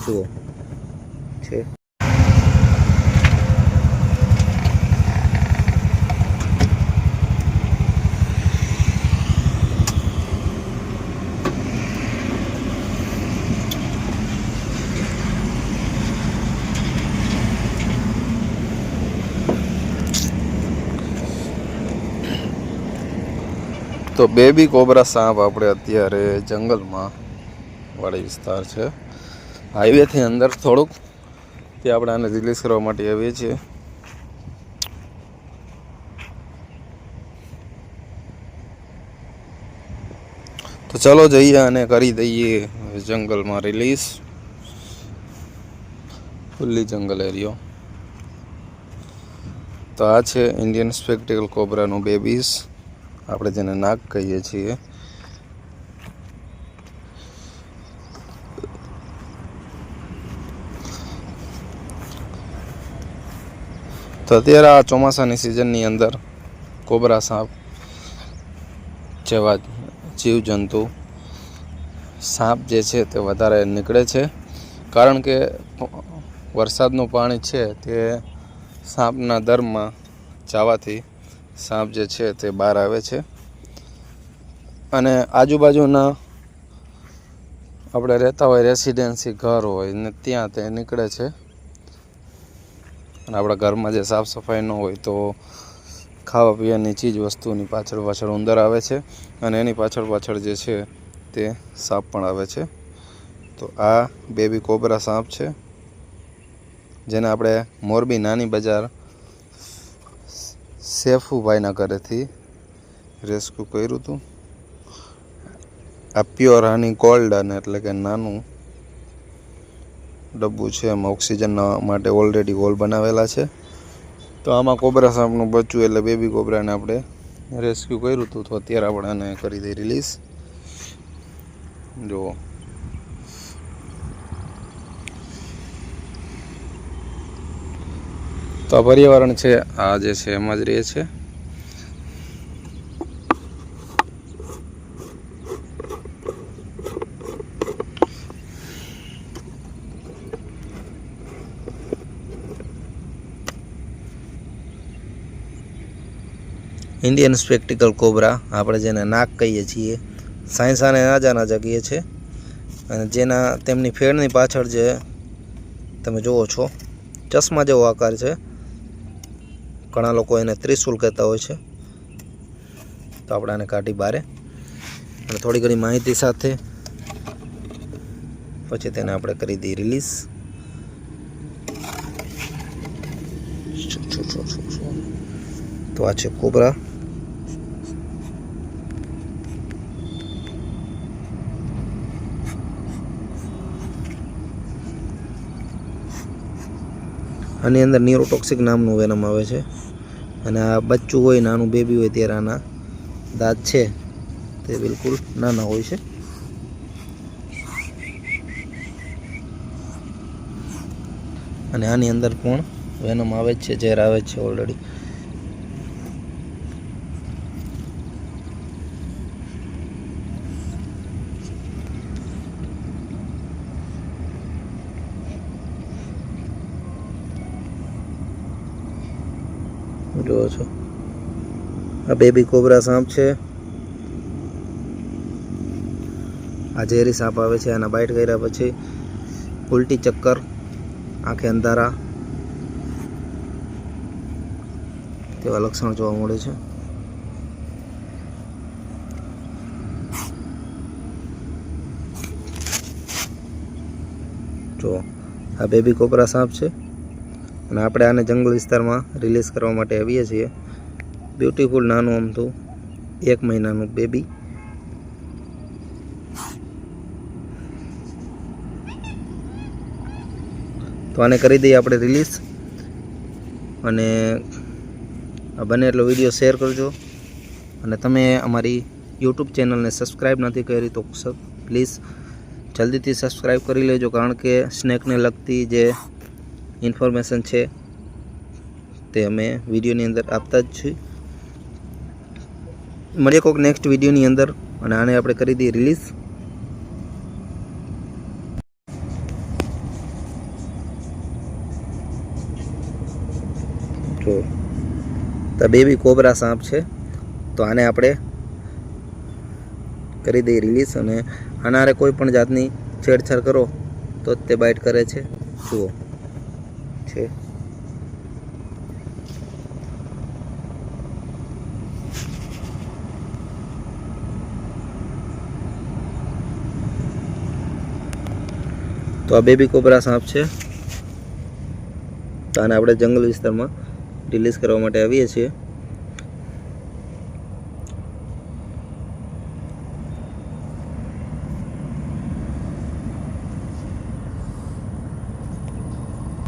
જુઓ છે। તો બેબી કોબરા સાપ આપણે અત્યારે જંગલમાં વાડી વિસ્તાર છે, હાઈવેથી અંદર થોડુંક, તે આપણે આને રિલીઝ કરવા માટે આવીએ છીએ। તો ચલો જઈએ અને કરી દઈએ જંગલમાં રિલીઝ, ખુલ્લી જંગલ એરિયો। તો આ છે ઇન્ડિયન સ્પેક્ટેકલ કોબરાનું બેબીઝ, આપણે જેને નાગ કહીએ છીએ। તો અત્યારે આ ચોમાસાની સિઝનની અંદર કોબરા સાપ જેવા જીવજંતુ સાપ જે છે તે વધારે નીકળે છે, કારણ કે વરસાદનું પાણી છે તે સાપના દરમાં જવાથી સાપ જે છે તે બહાર આવે છે, અને આજુબાજુના આપણે રહેતા હોય રેસિડેન્સી ઘર હોય ને ત્યાં તે નીકળે છે। અને આપણા ઘરમાં જે સાફ સફાઈ ન હોય તો ખાવા પીવાની ચીજ વસ્તુની પાછળ ઉંદર આવે છે, અને એની પાછળ જે છે તે સાપ પણ આવે છે। તો આ બેબી કોબરા સાપ છે, જેને આપણે મોરબી નાની બજાર સેફુભાઈના ઘરેથી રેસ્ક્યુ કર્યું હતું। આ પ્યોર હની ગોલ્ડન એટલે કે નાનું ડબ્બું છે, એમાં ઓક્સિજન માટે ઓલરેડી હોલ બનાવેલા છે। તો આમાં કોબરા સાપનું બચ્ચું એટલે બેબી કોબરાને આપણે રેસ્ક્યુ કર્યું હતું, તો અત્યારે આપણે આને કરી દઈએ રિલીઝ। જુઓ તો આ પર્યાવરણ છે, આ જે છે એમાં જ રહે છે। ઇન્ડિયન સ્પેક્ટિકલ કોબરા આપણે જેને નાગ કહીએ છીએ, સાયન્સ આને નાજા કહીએ છીએ, અને જેના તેમની ફેણની પાછળ જે તમે જુઓ છો ચશ્મા જેવો આકાર છે, ઘણા લોકો એને ત્રિશુલ કહેતા હોય છે। તો આપણે આને કાઢી બારે અને થોડી ઘણી માહિતી સાથે પછી તેને આપણે કરી દઈએ રિલીઝ। તો આ છે કોબરા, આની અંદર ન્યુરોટોક્સિક નામનું વેનમ આવે છે, અને આ બચ્ચું હોય નાનું બેબી હોય ત્યારે આના દાંત છે તે બિલકુલ નાના હોય છે। અને આની અંદર પણ વેનમ આવે છે, ઝેર આવે છે ઓલરેડી। જુઓ છો આ બેબી કોબરા સાપ છે, આ ઝેરી સાપ આવે છે। આના બાઇટ કર્યા પછી ઉલટી, ચક્કર, આંખે અંધારા તેવા લક્ષણ જોવા મળે છે। જો આ બેબી કોબરા સાપ છે, અને આપણે આને જંગલ વિસ્તારમાં રિલીઝ કરવા માટે આવીએ છીએ। બ્યુટીફુલ નાનું અમથું 1 મહિનાનું બેબી। તો આને કરી દઈએ આપણે રિલીઝ, અને આ બને એટલો વિડીયો શેર કરજો, અને તમે અમારી યુટ્યુબ ચેનલને સબસ્ક્રાઈબ નથી કરી તો પ્લીઝ જલ્દીથી સબસ્ક્રાઈબ કરી લેજો, કારણ કે સ્નેકને લગતી જે ઇન્ફોર્મેશન છે તે અમે વિડીયોની અંદર આપતા જ છીએ। મળીએ કોઈક નેક્સ્ટ વિડીયોની અંદર, અને આને આપણે કરી દઈએ રિલીઝ। જો તો બેબી કોબરા સાપ છે. તો આને આપણે કરી દઈએ રિલીઝ, અને આના હારે કોઈ પણ જાતની છેડછાડ કરો તો જ તે બાઇટ કરે છે. જુઓ છે. તો આ બેબી કોબરા સાપ છે. તો આને આપણે જંગલ વિસ્તારમાં રિલીઝ કરવા માટે આવીએ છીએ.